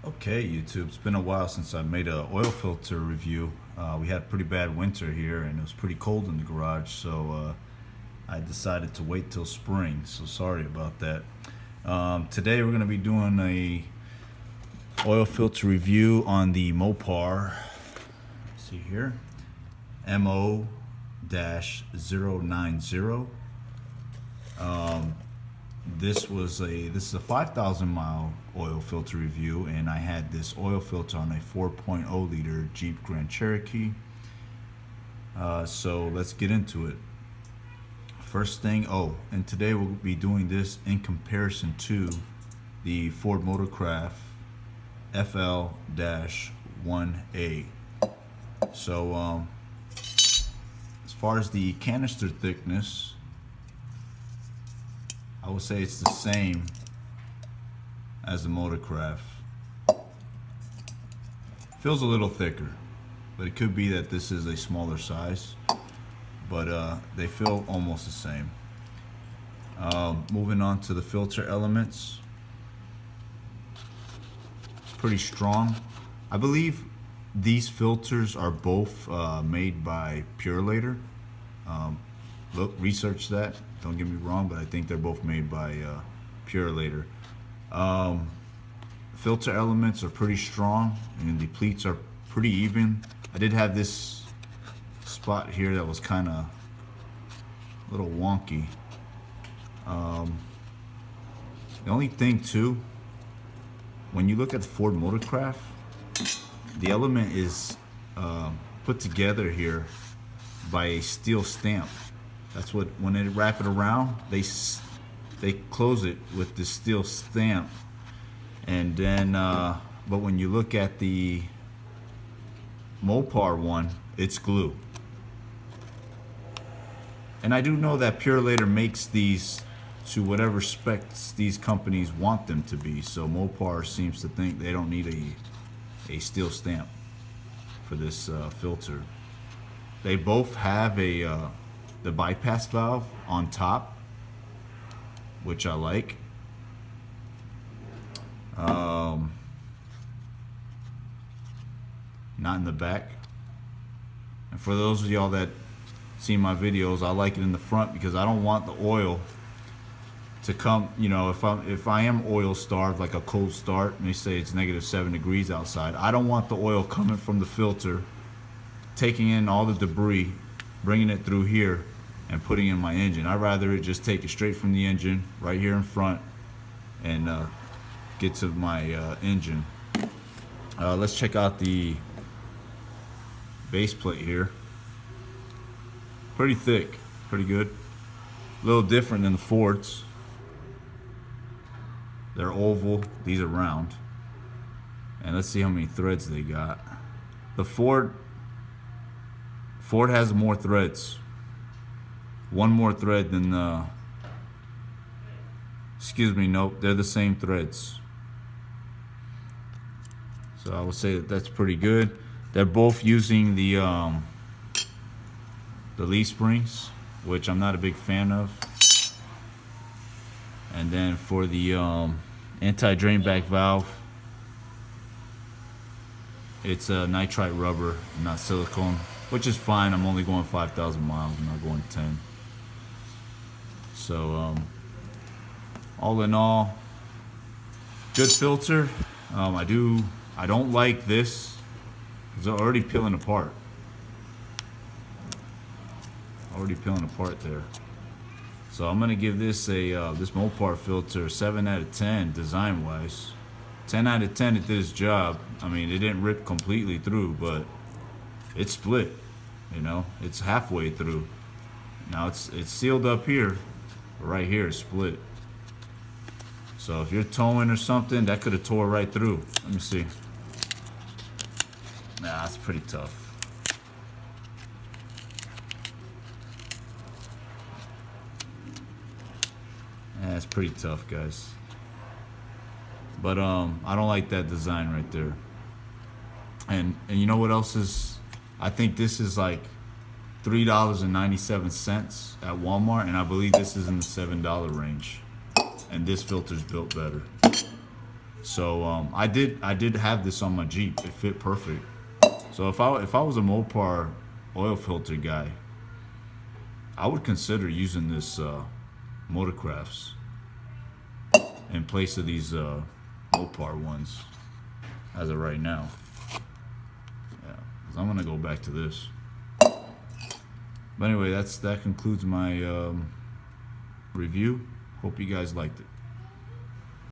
Okay, YouTube, it's been a while since I made an oil filter review. We had a pretty bad winter here and it was pretty cold in the garage, so I decided to wait till spring, so sorry about that. Today we're going to be doing a oil filter review on the Mopar. Let's see here, MO-090. This is a 5,000 mile oil filter review, and I had this oil filter on a 4.0 liter Jeep Grand Cherokee. So let's get into it. First thing, and today we'll be doing this in comparison to the Ford Motorcraft FL-1A. So as far as the canister thickness, I would say it's the same as the Motorcraft. Feels a little thicker, but it could be that this is a smaller size, but they feel almost the same. Moving on to the filter elements. It's pretty strong. I believe these filters are both made by Purelator. Research that, don't get me wrong, but I think they're both made by Purelator. Filter elements are pretty strong and the pleats are pretty even. I did have this spot here that was kind of a little wonky. The only thing too, when you look at the Ford Motorcraft, the element is put together here by a steel stamp. That's what, when they wrap it around, they close it with this steel stamp. And then, but when you look at the Mopar one, it's glue. And I do know that Purelator makes these to whatever specs these companies want them to be. So Mopar seems to think they don't need a steel stamp for this filter. They both have the bypass valve on top, which I like. Not in the back. And for those of y'all that see my videos, I like it in the front because I don't want the oil to come, you know, if I am oil starved, like a cold start, and they say it's -7 degrees outside, I don't want the oil coming from the filter, taking in all the debris, bringing it through here, and putting in my engine. I'd rather it just take it straight from the engine, right here in front, and get to my engine. Let's check out the base plate here. Pretty thick, pretty good. A little different than the Fords. They're oval, these are round. And let's see how many threads they got. The Ford has more threads. One more thread than the, excuse me, nope, they're the same threads. So I would say that that's pretty good. They're both using the leaf springs, which I'm not a big fan of. And then for the anti-drain back valve, it's a nitrite rubber, not silicone, which is fine. I'm only going 5,000 miles, I'm not going 10. So all in all, good filter. I don't like this. It's already peeling apart. Already peeling apart there. So I'm gonna give this this Mopar filter 7 out of 10 design wise. 10 out of 10 it did its job. I mean, it didn't rip completely through, but it split. You know, it's halfway through. Now it's sealed up here, but right here it's split. So if you're towing or something, that could have tore right through. Let me see. Nah, that's pretty tough. Yeah, it's pretty tough, guys. But I don't like that design right there. And you know what else is? I think this is like $3.97 at Walmart, and I believe this is in the $7 range. And this filter's built better. So I did have this on my Jeep. It fit perfect. So if I was a Mopar oil filter guy, I would consider using this Motorcrafts in place of these Mopar ones as of right now. Yeah, 'cause I'm gonna go back to this. But anyway, that concludes my review. Hope you guys liked it.